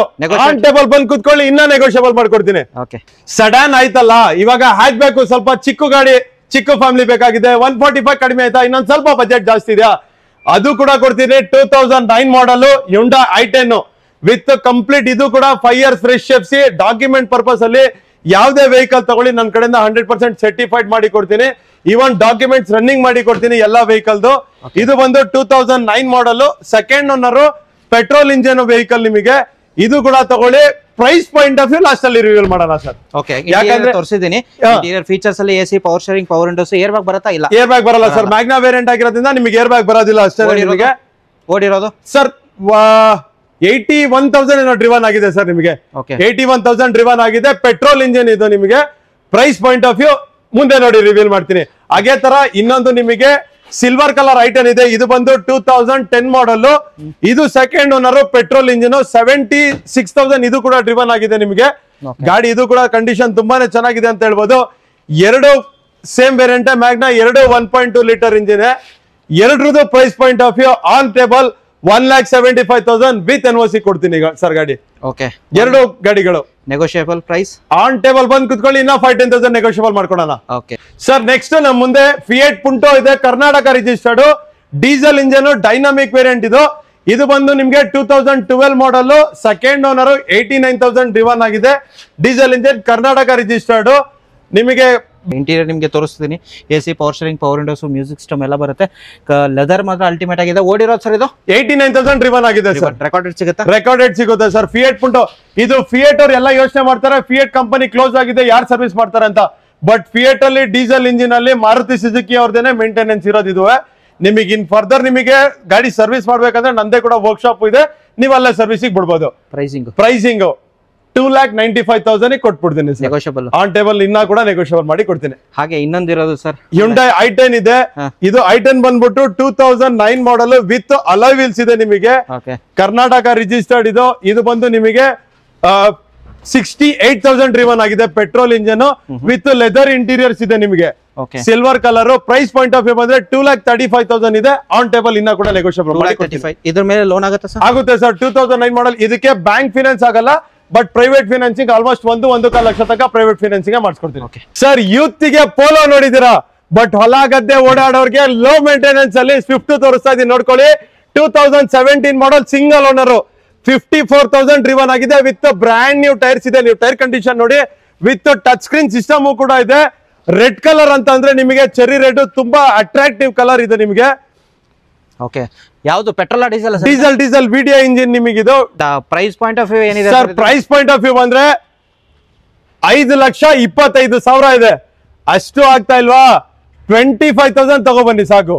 ಆನ್ ಟೇಬಲ್ ಬಂದು ಕುತ್ಕೊಳ್ಳಿ, ಇನ್ನ ನೆಗೋಷಿಯಬಲ್ ಮಾಡ್ಕೊಡ್ತೀನಿ. ಓಕೆ, ಸಡನ್ ಆಯ್ತಲ್ಲ, ಇವಾಗ ಹ್ಯಾಚ್ ಬೇಕು, ಸ್ವಲ್ಪ ಚಿಕ್ಕ ಗಾಡಿ, ಚಿಕ್ಕ ಫ್ಯಾಮಿಲಿ ಬೇಕಾಗಿದೆ. 145 ಕಡಿಮೆ ಆಯ್ತಾ, ಇನ್ನೊಂದ್ ಸ್ವಲ್ಪ ಬಜೆಟ್ ಜಾಸ್ತಿ ಇದೆಯಾ, ಅದು ಕೂಡ ಕೊಡ್ತೀನಿ. 2009 ಮಾಡಲ್ Hyundai i10 ವಿತ್ ಕಂಪ್ಲೀಟ್, ಇದು ಕೂಡ 5 years fresh FC. Document purpose ಅಲ್ಲಿ ಯಾವುದೇ ವೆಹಿಕಲ್ ತಗೊಳ್ಳಿ ನನ್ನ ಕಡೆಯಿಂದ 100% ಸರ್ಟಿಫೈಡ್ ಮಾಡಿ ಕೊಡ್ತೀನಿ. ಈವನ್ ಡಾಕ್ಯುಮೆಂಟ್ಸ್ ರನ್ನಿಂಗ್ ಮಾಡಿ ಕೊಡ್ತೀನಿ ಎಲ್ಲಾ ವೆಹಿಕಲ್ದು. ಇದು ಬಂದು 2009 model, second owner, petrol engine vehicle ನಿಮಗೆ. ಇದು ಕೂಡ ತಗೊಳ್ಳಿ. Price point of view last ಅಲ್ಲಿ ರಿವೀಲ್ ಮಾಡೋಣ ಸರ್. ಓಕೆ, ಯಾಕಂದ್ರೆ ತೋರಿಸಿದೀನಿ ಇಂಟೀರಿಯರ್ ಫೀಚರ್ಸ್ ಅಲ್ಲಿ AC, power steering, power windows, air bag ಬರುತ್ತಾ? ಇಲ್ಲ, ಏರ್ ಬ್ಯಾಗ್ ಬರಲ್ಲ ಸರ್. ಮ್ಯಾಗ್ನಾ ವೇರಿಯಂಟ್ ಆಗಿರೋದ್ರಿಂದ ನಿಮಗೆ ಏರ್ ಬ್ಯಾಗ್ ಬರೋದಿಲ್ಲ ಅಷ್ಟೇ. ನಿಮಗೆ ಓಡಿರೋದು ಸರ್ 81,000 ಏನೋ ಡ್ರಿವನ್ ಆಗಿದೆ ಸರ್ ನಿಮಗೆ. 81,000 ಡ್ರಿವನ್ ಆಗಿದೆ, ಪೆಟ್ರೋಲ್ ಇಂಜಿನ್ ಇದು ನಿಮಗೆ. ಪ್ರೈಸ್ ಪಾಯಿಂಟ್ ಆಫ್ ವ್ಯೂ ಮುಂದೆ ನೋಡಿ ರಿವೀಲ್ ಮಾಡ್ತೀನಿ. ಅದೇ ತರ ಇನ್ನೊಂದು ನಿಮಗೆ ಸಿಲ್ವರ್ ಕಲರ್ ಐಟನ್ ಇದೆ. ಇದು ಬಂದು 2010 ಮಾಡಲ್, ಇದು ಸೆಕೆಂಡ್ ಓನರ್, ಪೆಟ್ರೋಲ್ ಇಂಜಿನ್, 76,000 ಇದು ಕೂಡ ಡ್ರಿವನ್ ಆಗಿದೆ ನಿಮಗೆ ಗಾಡಿ. ಇದು ಕೂಡ ಕಂಡೀಷನ್ ತುಂಬಾನೇ ಚೆನ್ನಾಗಿದೆ ಅಂತ ಹೇಳ್ಬೋದು. ಎರಡು ಸೇಮ್ ವೇರಿಯಂಟ್ ಮ್ಯಾಗ್ನಾ, ಎರಡು 1.2 ಲೀಟರ್ ಇಂಜಿನ್. ಎರಡ್ರದ್ದು price point of view on table 1,75,000 with NOC ಕೊಡ್ತೀನಿ ಸರ್ ಗಾಡಿ. ಓಕೆ, ಎರಡು ಗಾಡಿಗಳು ನೆಗೋಷಿಯಬಲ್ ಪ್ರೈಸ್. ಆನ್ ಟೇಬಲ್ ಬಂದು ಕುತ್ಕೊಳ್ಳಿ, ಇನ್ನ 5-10,000 ನೆಗೋಷಿಯಬಲ್ ಮಾಡ್ಕೊಡೋಣ. ಓಕೆ ಸರ್, ನೆಕ್ಸ್ಟ್ ನಮ್ಮ ಮುಂದೆ ಫಿಯೇಟ್ ಪುಂಟೋ ಇದೆ, Karnataka registered, diesel engine, dynamic variant ಇದು. ಇದು ಬಂದು ನಿಮ್ಗೆ 2012 ಮಾಡಲ್, ಸೆಕೆಂಡ್ ಓನರ್, 89,000 ಡ್ರಿವನ್ ಆಗಿದೆ, ಡೀಸೆಲ್ ಇಂಜಿನ್, ಕರ್ನಾಟಕ ರಿಜಿಸ್ಟರ್ಡ್. ನಿಮಗೆ ಇಂಟೀರಿಯರ್ ನಿಮಗೆ ತೋರಿಸ್ತೀನಿ. AC, power steering, power windows, music system ಎಲ್ಲ ಬರುತ್ತೆ. ಲೆದರ್ ಮಾತ್ರ ಅಲ್ಟಿಮೇಟ್ ಆಗಿದೆ. ಓಡಿರೋದು ಸರ್ ಇದು 89,000 ಡ್ರಿವನ್ ಆಗಿದೆ ಸರ್. ರೆಕಾರ್ಡೆಡ್ ಸಿಗುತ್ತೆ, ರೆಕಾರ್ಡೆಡ್ ಸಿಗುತ್ತೆ ಸರ್. ಫಿಯೇಟ್ ಪುಂಟೋ ಇದು. ಫಿಯೇಟ್ ಅವ್ರು ಎಲ್ಲ ಯೋಚನೆ ಮಾಡ್ತಾರೆ ಫಿಯೇಟ್ ಕಂಪನಿ ಕ್ಲೋಸ್ ಆಗಿದೆ, ಯಾರು ಸರ್ವಿಸ್ ಮಾಡ್ತಾರೆ ಅಂತ. ಬಟ್ ಫಿಯೇಟ್ ಅಲ್ಲಿ ಡೀಸೆಲ್ ಇಂಜಿನ್ ಅಲ್ಲಿ ಮಾರುತಿ ಸುಜುಕಿ ಅವ್ರದೇನೆ ಮೇಂಟೆನೆನ್ಸ್ ಇರೋದು. ಇದು ನಿಮಗೆ ಇನ್ ಫರ್ದರ್ ನಿಮಗೆ ಗಾಡಿ ಸರ್ವಿಸ್ ಮಾಡ್ಬೇಕಂದ್ರೆ ನಂದೇ ಕೂಡ ವರ್ಕ್ಶಾಪ್ ಇದೆ, ನೀವು ಅಲ್ಲೇ ಸರ್ವಿಸಿಗೆ ಬಿಡ್ಬೋದು. ಪ್ರೈಸಿಂಗ್ 2,95,000 ಕೊಟ್ಬಿಡ್ತೀನಿ ಸರ್. ನೆಗೋಷಿಯಬಲ್ ಆನ್ ಟೇಬಲ್ ಇನ್ನ ಕೂಡ ನೆಗೋಷಿಯಬಲ್ ಮಾಡಿ ಕೊಡ್ತೀನಿ. ಹಾಗೆ ಇನ್ನೊಂದಿರೋದು ಸರ್ Hyundai i10 ಇದೆ. ಇದು i10 ಬಂದ್ಬಿಟ್ಟು 2009 ಮಾಡಲ್ ವಿತ್ ಅಲಾಯ್ ವೀಲ್ಸ್ ಇದೆ ನಿಮಗೆ. ಕರ್ನಾಟಕ ರಿಜಿಸ್ಟರ್ಡ್ ಇದು. ಇದು ಬಂದು ನಿಮಗೆ 68,000 ಡ್ರಿವನ್ ಆಗಿದೆ, petrol engine with leather interiors ಇದೆ ನಿಮಗೆ, silver colour. Price point of view ಬಂದ್ರೆ 2,35,000 ಇದೆ. ಆನ್ ಟೇಬಲ್ ಇನ್ನ ಕೂಡ ನೆಗೋಷಿಯಬಲ್ ಮಾಡಿ. ಇದ್ರ ಮೇಲೆ ಲೋನ್ ಆಗುತ್ತೆ ಸರ್? ಆಗುತ್ತೆ ಸರ್. 2009 ಮಾಡಲ್, ಇದಕ್ಕೆ ಬ್ಯಾಂಕ್ ಫಿನಾನ್ಸ್ ಆಗಲ್ಲ, but private financing almost 1.25 lakh ತನಕ ಪ್ರೈವೇಟ್ ಫಿನಾನ್ಸಿಂಗ್ ಮಾಡಿಸ್ಕೊಡ್ತೀನಿ. Okay. ಸರ್ ಯೂತ್ ಗೆ ಪೋಲೋ ನೋಡಿದೀರಾ, ಬಟ್ ಹೊಲ ಗದ್ದೆ ಓಡಾಡೋರ್ಗೆ ಲೋ ಮೇಂಟೆನೆನ್ಸ್ ಅಲ್ಲಿ ಸ್ವಿಫ್ಟ್ ತೋರಿಸ್ತಾ ಇದೀನಿ ನೋಡ್ಕೊಳ್ಳಿ. 2017 ಮಾಡಲ್ ಸಿಂಗಲ್ ಓನರ್, 54,000 ಡ್ರಿವನ್ ಆಗಿದೆ. ವಿತ್ ಬ್ರ್ಯಾಂಡ್ ನ್ಯೂ ಟೈರ್ಸ್ ಇದೆ. ನೀವು ಟೈರ್ ಕಂಡೀಷನ್ ನೋಡಿ, ವಿತ್ ಟಚ್ ಸ್ಕ್ರೀನ್ ಸಿಸ್ಟಮ್ ಕೂಡ ಇದೆ. ರೆಡ್ ಕಲರ್ ಅಂತ ಅಂದ್ರೆ ನಿಮಗೆ ಚೆರಿ ರೆಡ್ ತುಂಬಾ ಅಟ್ರಾಕ್ಟಿವ್ ಕಲರ್ ಇದೆ ನಿಮಗೆ. ಓಕೆ, ಯಾವುದು petrol diesel? Diesel video engine ನಿಮಗಿದು. ಪ್ರೈಸ್ ಪಾಯಿಂಟ್ ಆಫ್ ವ್ಯೂ ಏನಿದೆ sir? Price point of view ಬಂದ್ರೆ 5,25,000 ಇದೆ. ಅಷ್ಟು ಆಗ್ತಾ ಇಲ್ವಾ? 25,000 ತಗೊಬನ್ನಿ ಸಾಕು.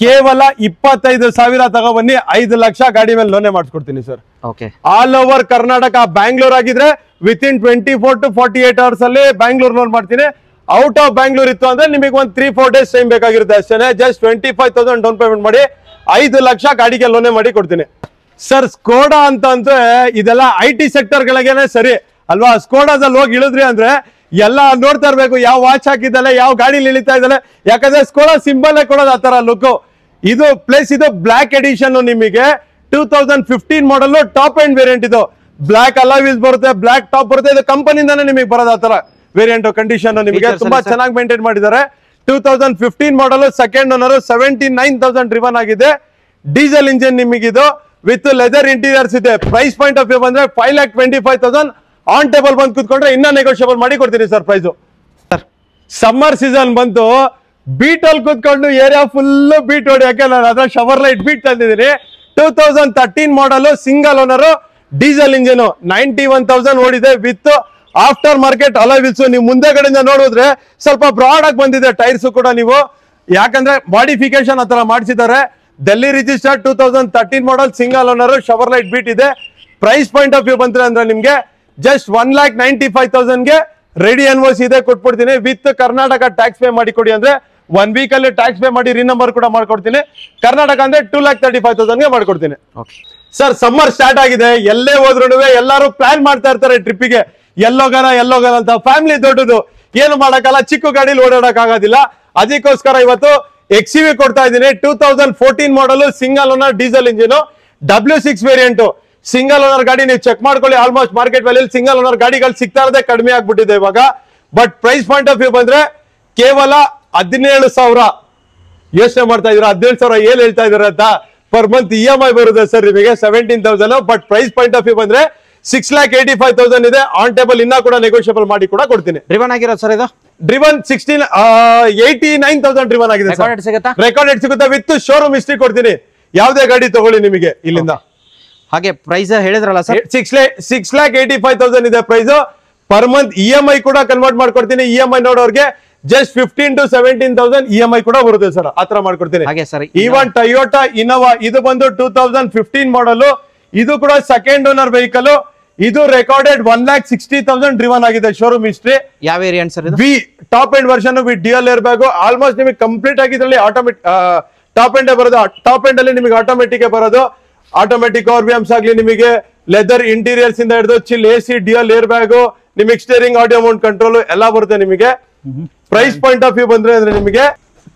ಕೇವಲ 25,000 ತಗೊಬನ್ನಿ, 5 ಲಕ್ಷ ಗಾಡಿ ಮೇಲೆ ಲೋನೆ ಮಾಡಿಸ್ಕೊಡ್ತೀನಿ sir. Okay, all over Karnataka. Bangalore ಆಗಿದ್ರೆ ವಿತಿನ್ 24 to 48 hours ಅಲ್ಲಿ ಬ್ಯಾಂಗ್ಳೂರ್ ಲೋನ್ ಮಾಡ್ತೀನಿ. ಔಟ್ ಆಫ್ ಬ್ಯಾಂಗ್ಳೂರ್ ಇತ್ತು ಅಂದ್ರೆ ನಿಮಗೆ ಒಂದು 3-4 days ಟೈಮ್ ಬೇಕಾಗಿರುತ್ತೆ ಅಷ್ಟೇ. ಜಸ್ಟ್ 25,000 ಡೌನ್ ಪೇಮೆಂಟ್ ಮಾಡಿ 5 ಲಕ್ಷ ಗಾಡಿಗೆ ಲೋನೆ ಮಾಡಿ ಕೊಡ್ತೀನಿ ಸರ್. ಸ್ಕೋಡಾ ಅಂತ ಅಂದ್ರೆ ಇದೆಲ್ಲ IT ಸೆಕ್ಟರ್ ಗಳಿಗೆನೆ ಸರಿ ಅಲ್ವಾ? ಸ್ಕೋಡಾದಲ್ಲಿ ಹೋಗಿ ಇಳಿದ್ರಿ ಅಂದ್ರೆ ಎಲ್ಲ ನೋಡ್ತಾ ಇರ್ಬೇಕು, ಯಾವ ವಾಚ್ ಹಾಕಿದ್ದಲ್ಲ, ಯಾವ ಗಾಡಿ ಇಳಿತಾ ಇದ್ದಲ್ಲ. ಯಾಕಂದ್ರೆ ಸ್ಕೋಡಾ ಸಿಂಬಲ್ ಕೊಡೋದು ಆ ತರ ಲುಕ್. ಇದು ಪ್ಲೇಸ್ ಇದು ಬ್ಲಾಕ್ ಎಡಿಷನ್ ನಿಮಗೆ 2015 ಮಾಡಲ್ ಟಾಪ್ ಅಂಡ್ ವೇರಿಯಂಟ್. ಇದು ಬ್ಲಾಕ್ ಅಲಾವೀಸ್ ಬರುತ್ತೆ, ಬ್ಲಾಕ್ ಟಾಪ್ ಬರುತ್ತೆ. ಇದು ಕಂಪನಿಂದಾನೆ ನಿಮಗೆ ಬರೋದು ಆ ತರ ವೇರಿಯಂಟ್ ಕಂಡೀಷನ್ ನಿಮಗೆ ತುಂಬಾ ಚೆನ್ನಾಗಿ ಮೇಂಟೈನ್ ಮಾಡಿದ್ದಾರೆ. 2015 ಮಾಡಲ್, ಸೆಕೆಂಡ್ ಓನರ್, 79,000 ಡ್ರಿವನ್ ಆಗಿದೆ. ಡೀಸೆಲ್ ಇಂಜಿನ್ ನಿಮಗಿದು ವಿತ್ ಲೆದರ್ ಇಂಟೀರಿಯರ್ಸ್ ಇದೆ. ಪ್ರೈಸ್ ಪಾಯಿಂಟ್ ಆಫ್ ವ್ಯೂ ಬಂದ್ರೆ 5,25,000 ಆನ್ ಟೇಬಲ್ ಬಂದು ಕೂತ್ಕೊಂಡ್ರೆ ಇನ್ನ ನೆಗೋಷಿಯಬಲ್ ಮಾಡಿ ಕೊಡ್ತೀನಿ ಸರ್ ಪ್ರೈಸ್. ಸಮ್ಮರ್ ಸೀಸನ್ ಬಂತು, ಬೀಟ್ ಅಲ್ಲಿ ಕೂತ್ಕೊಂಡು ಏರಿಯಾ ಫುಲ್ ಬೀಟ್ ಹೊಡಿಯಕ್ಕೆ ನಾನು ಅದ್ರ ಶವರ್ ಲೈಟ್ ಬೀಟ್ ತಂದಿದ್ದೀನಿ. 2013 model, single owner, diesel engine, 91,000 ಓಡಿದೆ with after market alloy wheels. ನೀವು ಮುಂದೆ ಕಡೆಯಿಂದ ನೋಡಿದ್ರೆ ಸ್ವಲ್ಪ ಬ್ರಾಡ್ ಆಗಿ ಬಂದಿದೆ ಟೈರ್ಸ್ ಕೂಡ. ನೀವು ಯಾಕಂದ್ರೆ ಮಾಡಿಫಿಕೇಶನ್ ಆತರ ಮಾಡಿಸಿದ್ದಾರೆ. Delhi registered 2013 model, single owner, ಶವರ್ ಲೈಟ್ ಬೀಟ್ ಇದೆ. ಪ್ರೈಸ್ ಪಾಯಿಂಟ್ ಆಫ್ ವ್ಯೂ ಬಂದ್ರೆ ಅಂದ್ರೆ ನಿಮ್ಗೆ ಜಸ್ಟ್ 1,95,000 ಗೆ ರೆಡಿ ಎನ್ವೋಸ್ ಇದೆ, ಕೊಟ್ಬಿಡ್ತೀನಿ. ವಿತ್ ಕರ್ನಾಟಕ ಟ್ಯಾಕ್ಸ್ ಪೇ ಮಾಡಿ ಕೊಡಿ ಅಂದ್ರೆ 1 ವೀಕ್ ಅಲ್ಲಿ ಟ್ಯಾಕ್ಸ್ ಪೇ ಮಾಡಿ ರೀನಂಬರ್ ಕೂಡ ಮಾಡ್ಕೊಡ್ತೀನಿ. ಕರ್ನಾಟಕ ಅಂದ್ರೆ 2,35,000 ಗೆ ಮಾಡ್ಕೊಡ್ತೀನಿ ಸರ್. ಸಮ್ಮರ್ ಸ್ಟಾರ್ಟ್ ಆಗಿದೆ, ಎಲ್ಲೇ ಹೋದ್ರು ಎಲ್ಲರೂ ಪ್ಲಾನ್ ಮಾಡ್ತಾ ಇರ್ತಾರೆ ಟ್ರಿಪ್ಪಿಗೆ, ಎಲ್ಲೋಗನ ಅಂತ. ಫ್ಯಾಮಿಲಿ ದೊಡ್ಡದು, ಏನು ಮಾಡಕ್ಕಲ್ಲ, ಚಿಕ್ಕ ಗಾಡಿಲಿ ಓಡಾಡಕ್ ಆಗೋದಿಲ್ಲ. ಅದಕ್ಕೋಸ್ಕರ ಇವತ್ತು XUV ಕೊಡ್ತಾ ಇದ್ದೀನಿ. 2014 model, single owner, diesel engine, W6 variant. Single owner ಗಾಡಿ ನೀವು ಚೆಕ್ ಮಾಡ್ಕೊಳ್ಳಿ. Almost market value single owner ಗಾಡಿಗಳು ಸಿಗ್ತಾ ಇರೋದೇ ಕಡಿಮೆ ಆಗ್ಬಿಟ್ಟಿದೆ ಇವಾಗ. But price point of view ಬಂದ್ರೆ ಕೇವಲ 17,000. ಯೋಚನೆ ಮಾಡ್ತಾ ಇದ್ರ 17,000 ಏನ್ ಹೇಳ್ತಾ ಇದಾರೆ ಅಂತ. ಪರ್ ಮಂತ್ EMI ಬರುತ್ತೆ ಸರ್ ನಿಮಗೆ 17,000. But price point of view ಬಂದ್ರೆ 6,85,000 ಇದೆ. ಆನ್ ಟೇಬಲ್ ಇನ್ನ ಕೂಡ ನೆಗೋಷಿಯಬಲ್ ಮಾಡಿ ಕೂಡ ಕೊಡ್ತೀನಿ. ಡ್ರಿವನ್ ಆಗಿರೋದು ಸರ್ ಇದು? ಡ್ರಿವನ್ 89,000 ಡ್ರಿವನ್ ಆಗಿದೆ. ರೆಕಾರ್ಡೆಡ್ ಸಿಗುತ್ತೆ ವಿತ್ ಶೋರೂಮ್ ಹಿಸ್ಟ್ರಿ ಕೊಡ್ತೀನಿ. ಯಾವುದೇ ಗಾಡಿ ತಗೊಳ್ಳಿ ನಿಮಗೆ ಇಲ್ಲಿಂದ. ಹಾಗೆ ಪ್ರೈಸ್ ಹೇಳಿದ್ರಲ್ಲ ಸರ್, 6,85,000 ಇದೆ ಪ್ರೈಸ್. ಪರ್ ಮಂತ್ EMI ಕೂಡ ಕನ್ವರ್ಟ್ ಮಾಡ್ಕೊಡ್ತೀನಿ. EMI ನೋಡೋರ್ಗೆ ಜಸ್ಟ್ 15 to 17,000 EMI ಕೂಡ ಬರುತ್ತೆ ಸರ್. ಆತರ ಮಾಡ್ಕೊಡ್ತೀನಿ. ಹಾಗೆ ಸರ್, ಈವನ್ ಟೊಯೋಟಾ ಇನೋವಾ ಇದು ಬಂದು 2015 ಮಾಡಲ್. ಇದು ಕೂಡ ಸೆಕೆಂಡ್ ಓನರ್ ವೆಹಿಕಲ್. ಇದು ರೆಕಾರ್ಡೆಡ್ 1,60,000 ಡ್ರಿವನ್ ಆಗಿದೆ. Showroom history. ಯಾವ ವೇರಿಯಂಟ್ ಸರ್ ಇದು? V top end version with dual air bag. Almost ನಿಮಗೆ ಕಂಪ್ಲೀಟ್ ಆಗಿ ಇದರಲ್ಲಿ ಆಟೋಮೆಟಿಕ್ ಟಾಪ್ ಎಂಡ್ ಬರೋದು. ಟಾಪ್ ಎಂಡ್ ಅಲ್ಲಿ ನಿಮಗೆ ಆಟೋಮೆಟಿಕ್ ಬರೋದು. ಆಟೋಮೆಟಿಕ್ RVMs ಆಗ್ಲಿ, ನಿಮಗೆ ಲೆದರ್ ಇಂಟೀರಿಯರ್ಸ್ ಇಂದ ಹಿಡಿದು chill AC, dual air bag, ನಿಮಗೆ ಸ್ಟೇರಿಂಗ್, ಆಡಿಯೋ ಮೌಂಟ್ ಕಂಟ್ರೋಲ್ ಎಲ್ಲ ಬರುತ್ತೆ ನಿಮಗೆ. ಪ್ರೈಸ್ ಪಾಯಿಂಟ್ ಆಫ್ ವ್ಯೂ ಬಂದ್ರೆ ಅಂದ್ರೆ ನಿಮಗೆ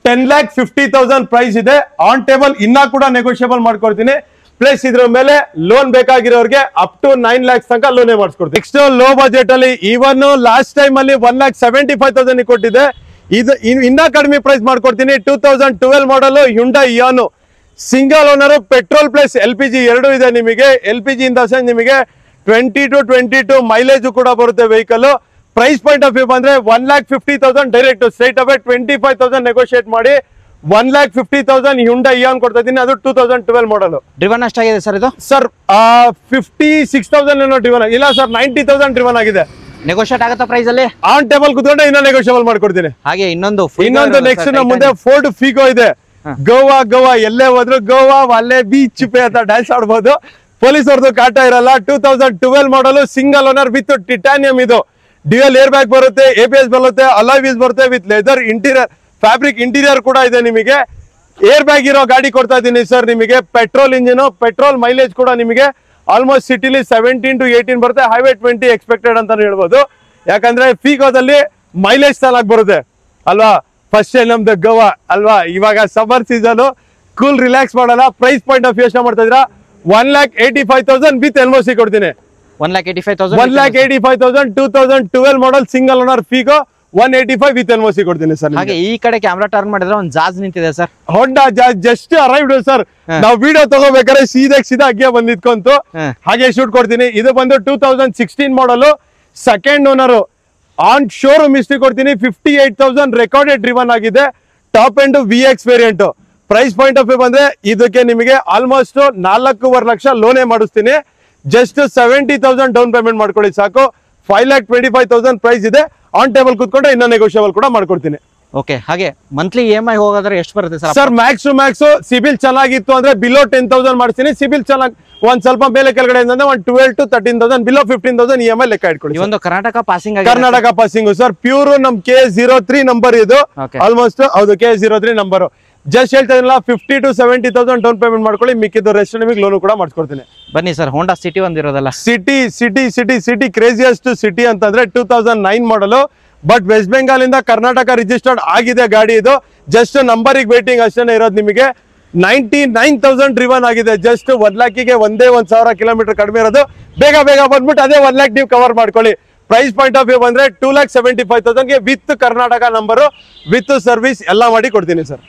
10,50,000 ಪ್ರೈಸ್ ಇದೆ. ಆನ್ ಟೇಬಲ್ ಇನ್ನ ಕೂಡ ನೆಗೋಷಿಯಬಲ್ ಮಾಡ್ಕೊಡ್ತೀನಿ. ಪ್ಲಸ್ ಇದ್ರ ಮೇಲೆ ಲೋನ್ ಬೇಕಾಗಿರೋರಿಗೆ ಅಪ್ ಟು 9 lakhs ತನಕ ಲೋನೇ ಮಾಡಿಸ್ಕೊಡ್ತೀನಿ. ನೆಕ್ಸ್ಟ್ ಲೋ ಬಜೆಟ್ ಅಲ್ಲಿ ಇವನ್ ಲಾಸ್ಟ್ ಟೈಮ್ ಅಲ್ಲಿ 1,75,000 ಕೊಟ್ಟಿದೆ. ಇದು ಇನ್ನ ಕಡಿಮೆ ಪ್ರೈಸ್ ಮಾಡ್ಕೊಡ್ತೀನಿ. 2012 model, Hyundai Eon, single owner, petrol plus LPG ಎರಡು ಇದೆ ನಿಮಗೆ. LPG ಇನ್ ದ ಸೆನ್ಸ್ ನಿಮಗೆ 20 to 22 ಮೈಲೇಜ್ ಕೂಡ ಬರುತ್ತೆ vehicle. Price point of view ಬಂದ್ರೆ 1,50,000 ಡೈರೆಕ್ಟ್ ಸ್ಟ್ರೈಟ್ ಅವೇ. 25,000 ನೆಗೋಷಿಯೇಟ್ ಮಾಡಿ 1,50,000 ಹ್ಯುಂಡೈ ಇಯಾನ್ ಕೊಡ್ತಾ ಇದ್ದೀನಿ. ಅದು 2012 ಮಾಡಲ್. ಡ್ರಿವನ್ ಅಷ್ಟಾಗಿದೆ ಸರ್ ಇದು? ಸರ್ 56,000 ಏನೋ ಡ್ರಿವನ್. ಇಲ್ಲ ಸರ್ 90,000 ಡ್ರಿವನ್ ಆಗಿದೆ. ನೆಗೋಷಿಯೇಟ್ ಆಗುತ್ತಾ ಪ್ರೈಸ್ ಅಲ್ಲಿ? ಆನ್ ಟೇಬಲ್ ಕೂತ್ಕೊಂಡೆ ಇನ್ನೂ ನೆಗೋಷಿಯಬಲ್ ಮಾಡ್ಕೊಡ್ತೀನಿ. ಹಾಗೆ ಇನ್ನೊಂದು ನೆಕ್ಸ್ಟ್ ನಮ್ಮ ಮುಂದೆ ಫೋರ್ಡ್ ಫಿಗೋ ಇದೆ. ಗೋವಾ ಎಲ್ಲೇ ಹೋದ್ರು ಗೋವಾ ಅಲ್ಲೇ ಬೀಚ್ ಪೇ ಅಂತ ಡ್ಯಾನ್ಸ್ ಆಡ್ಬೋದು. ಪೊಲೀಸ್ ಅವ್ರದ್ದು ಕಾಟ ಇರಲ್ಲ. 2012 ಮಾಡಲ್, ಸಿಂಗಲ್ ಓನರ್ ವಿತ್ ಟಿಟಾನಿಯಂ. ಇದು ಡ್ಯುಯಲ್ ಏರ್ ಬ್ಯಾಗ್ ಬರುತ್ತೆ, ABS ಬರುತ್ತೆ, ಅಲಾಯ್ ವೀಲ್ಸ್ ಬರುತ್ತೆ with leather interior, fabric interior ಕೂಡ ಇದೆ ನಿಮಗೆ. ಏರ್ ಬ್ಯಾಗ್ ಇರೋ ಗಾಡಿ ಕೊಡ್ತಾ ಇದ್ದೀನಿ ಸರ್ ನಿಮಗೆ. ಪೆಟ್ರೋಲ್ ಇಂಜಿನ್, ಪೆಟ್ರೋಲ್ ಮೈಲೇಜ್ ಕೂಡ ನಿಮಗೆ ಆಲ್ಮೋಸ್ಟ್ ಸಿಟಿಲಿ 17 to 18 ಬರುತ್ತೆ. ಹೈವೇ 20 ಎಕ್ಸ್ಪೆಕ್ಟೆಡ್ ಅಂತ ಹೇಳ್ಬೋದು. ಯಾಕಂದ್ರೆ ಫಿಗೋದಲ್ಲಿ ಮೈಲೇಜ್ ಚೆನ್ನಾಗಿ ಬರುತ್ತೆ ಅಲ್ವಾ. ಫಸ್ಟ್ ನಮ್ದು ಗೋವಾ ಅಲ್ವಾ. ಇವಾಗ ಸಮ್ಮರ್ ಸೀಸನ್, ಕೂಲ್ ರಿಲ್ಯಾಕ್ಸ್ ಮಾಡೋಣ. ಪ್ರೈಸ್ ಪಾಯಿಂಟ್ ಆಫ್ ಯೋಚನೆ ಮಾಡ್ತಾ ಇದ್ರ 1,85,000 ವಿತ್ NOC ಕೊಡ್ತೀನಿ. 1,85,000 1,85,000 2012 ಮಾಡಲ್ single owner Figo 185 with NOC ಕೊಡ್ತೀನಿ ಸರ್. ಹಾಗೆ ಈ ಕಡೆ ಕ್ಯಾಮ್ರಾ ಟರ್ನ್ ಮಾಡಿದ್ರೆ ಒಂದು ಜಾಜ್ ನಿಂತಿದೆ ಸರ್. ಹೊಂಡಾ ಜಾಜ್ ಜಸ್ಟ್ ಅರೈವ್ಡ್ ಸರ್. ನಾವು ವಿಡಿಯೋ ತಗೋಬೇಕಾದ್ರೆ ಸೀದಾ ಅಗ್ಗೆ ಬಂದ್ ನಿಂತ್ಕೊಂತು ಹಾಗೆ ಶೂಟ್ ಕೊಡ್ತೀನಿ. ಇದು ಬಂದು 2016 model second owner on showroom history ಕೊಡ್ತೀನಿ. 58,000 ರೆಕಾರ್ಡೆಡ್ ಡ್ರಿವನ್ ಆಗಿದೆ. Top end VX variant. Price point of view ಬಂದ್ರೆ ಇದಕ್ಕೆ ನಿಮಗೆ ಆಲ್ಮೋಸ್ಟ್ 4.25 ಲಕ್ಷ ಲೋನೇ ಮಾಡಿಸ್ತೀನಿ. ಜಸ್ಟ್ 70,000 ಡೌನ್ ಪೇಮೆಂಟ್ ಮಾಡ್ಕೊಳ್ಳಿ ಸಾಕು. 5,25,000 ಪ್ರೈಸ್ ಇದೆ. ಆನ್ ಟೇಬಲ್ ಕೂತ್ಕೊಂಡ್ರೆ ಇನ್ನೂ ನೆಗೋಷಿಯಬಲ್ ಕೂಡ ಮಾಡ್ಕೊಡ್ತೀನಿ. ಓಕೆ, ಹಾಗೆ ಮಂತ್ಲಿ EMI ಹೋಗೋದ್ರೆ ಎಷ್ಟು ಬರುತ್ತೆ sir? Sir max to max CIBIL ಚೆನ್ನಾಗಿತ್ತು ಅಂದ್ರೆ ಬಿಲೋ 10,000 ಮಾಡ್ತೀನಿ. ಸಿಬಿಲ್ ಚೆನ್ನಾಗಿ ಒಂದ್ ಸ್ವಲ್ಪ ಮೇಲೆ ಕೆಳಗಡೆ ಅಂದ್ರೆ ಒಂದು 12 to 13,000 ಬಿಲೋ 15,000 EMI ಲೆಕ್ಕ ಇಟ್ಕೊಳ್ಳಿ. ಒಂದು Karnataka passing Karnataka passing sir. Pure ನಮ್ K03 ನಂಬರ್ ಇದು. ಆಲ್ಮೋಸ್ಟ್ ಹೌದು K03 ನಂಬರ್. ಜಸ್ಟ್ ಹೇಳ್ತಾ ಇಲ್ಲ 50 to 70,000 ಡೌನ್ ಪೇಮೆಂಟ್ ಮಾಡ್ಕೊಳ್ಳಿ. ಮಿಕ್ಕಿದ್ದು ರೆಸ್ಟ್ ನಿಮಗೆ ಲೋನ್ ಕೂಡ ಮಾಡ್ಕೊಡ್ತೀನಿ. ಬನ್ನಿ ಸರ್, ಹೋಂಡಾ ಸಿಟಿ ಒಂದಿರೋದಲ್ಲ. ಸಿಟಿ ಕ್ರೇಜಿಯಸ್ಟ್ ಸಿಟಿ ಅಂತಂದ್ರೆ 2009 ಮಾಡಲು. ಬಟ್ ವೆಸ್ಟ್ ಬೆಂಗಾಲ್ ಇಂದ ಕರ್ನಾಟಕ ರಿಜಿಸ್ಟರ್ಡ್ ಆಗಿದೆ ಗಾಡಿ. ಇದು ಜಸ್ಟ್ ನಂಬರಿಗೆ ವೇಟಿಂಗ್ ಅಷ್ಟೇ ಇರೋದು. ನಿಮಗೆ 99,000 ಡ್ರಿವನ್ ಆಗಿದೆ. ಜಸ್ಟ್ 1 ಲ್ಯಾಕಿಗೆ 1,000 ಕಿಲೋಮೀಟರ್ ಕಡಿಮೆ ಇರೋದು. ಬೇಗ ಬಂದ್ಬಿಟ್ಟು ಅದೇ 1 ಲ್ಯಾಕ್ ನೀವು ಕವರ್ ಮಾಡ್ಕೊಳ್ಳಿ. ಪ್ರೈಸ್ ಪಾಯಿಂಟ್ ಆಫ್ ವ್ಯೂ ಬಂದ್ರೆ 2,75,000 with Karnataka number with service ಎಲ್ಲ ಮಾಡಿ ಕೊಡ್ತೀನಿ ಸರ್.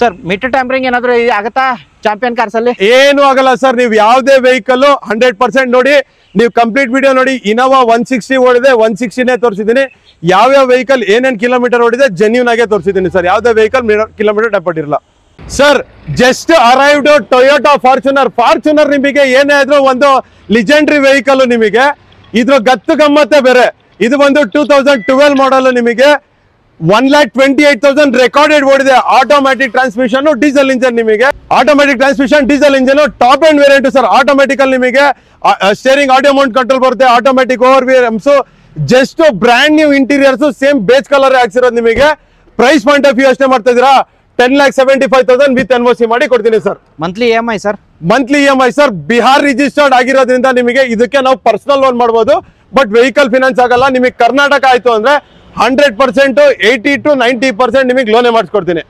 ಸರ್ ಮೀಟರ್ ಟ್ಯಾಂಪರಿಂಗ್ ಏನಾದ್ರು ಆಗತ್ತಾ ಚಾಂಪಿಯನ್ ಕಾರ್ಸ್ ಅಲ್ಲಿ? ಏನು ಆಗಲ್ಲ ಸರ್. ನೀವು ಯಾವುದೇ ವೆಹಿಕಲ್ 100% ನೋಡಿ. ನೀವು ಕಂಪ್ಲೀಟ್ ವಿಡಿಯೋ ನೋಡಿ. ಇನೋವಾ 160 ಓಡಿದೆ, 160ನೇ ತೋರಿಸಿದ್ದೀನಿ. ಯಾವ್ಯಾವ ವೆಹಿಕಲ್ ಏನೇನು ಕಿಲೋಮೀಟರ್ ಓಡಿದೆ ಜೆನ್ಯೂನ್ ಆಗೇ ತೋರಿಸಿದ್ದೀನಿ ಸರ್. ಯಾವುದೇ ವೆಹಿಕಲ್ ಕಿಲೋಮೀಟರ್ ಟಪ್ಪಟ್ಟಿರಲ್ಲ sir. Just arrived Toyota Fortuner ನಿಮಗೆ ಏನೇ ಆದ್ರೂ ಒಂದು ಲಿಜೆಂಡ್ರಿ ವೆಹಿಕಲ್. ನಿಮಗೆ ಇದ್ರ ಗತ್ತು ಗಮ್ಮತ್ತೆ ಬೇರೆ. ಇದು ಬಂದು 2012 ಮಾಡಲ್. ನಿಮಗೆ 1,28,000 ರೆಕಾರ್ಡೆಡ್ ಓಡಿದೆ. Automatic transmission diesel engine. ನಿಮಗೆ automatic transmission diesel engine top end variant sir. Automatic ಅಲ್ಲಿ ನಿಮಗೆ ಸ್ಟೇರಿಂಗ್ ಆಡಿಯೋ ಮೌಂಟ್ ಕಂಟ್ರೋಲ್ ಬರುತ್ತೆ. Automatic over wears. Just brand new interiors same base colour ಹಾಕ್ಸಿರೋದು. ನಿಮಗೆ ಪ್ರೈಸ್ ಪಾಯಿಂಟ್ ಆಫ್ ವ್ಯೂ ಅಷ್ಟೇ ಮಾಡ್ತಾ ಇದೀರಾ. 10,75,000 with NOC ಮಾಡಿ ಕೊಡ್ತೀನಿ sir. Monthly EMI sir? Monthly EMI sir Bihar registered ಆಗಿರೋದ್ರಿಂದ ನಿಮಗೆ ಇದಕ್ಕೆ ನಾವು ಪರ್ಸನಲ್ ಲೋನ್ ಮಾಡ್ಬೋದು. ಬಟ್ ವೆಹಿಕಲ್ ಫಿನಾನ್ಸ್ ಆಗಲ್ಲ. ನಿಮಗೆ ಕರ್ನಾಟಕ ಆಯ್ತು ಅಂದ್ರೆ 100% 80 to 90% ನಿಮಗೆ ಲೋನೇ ಮಾಡಿಸ್ಕೊಡ್ತೀನಿ.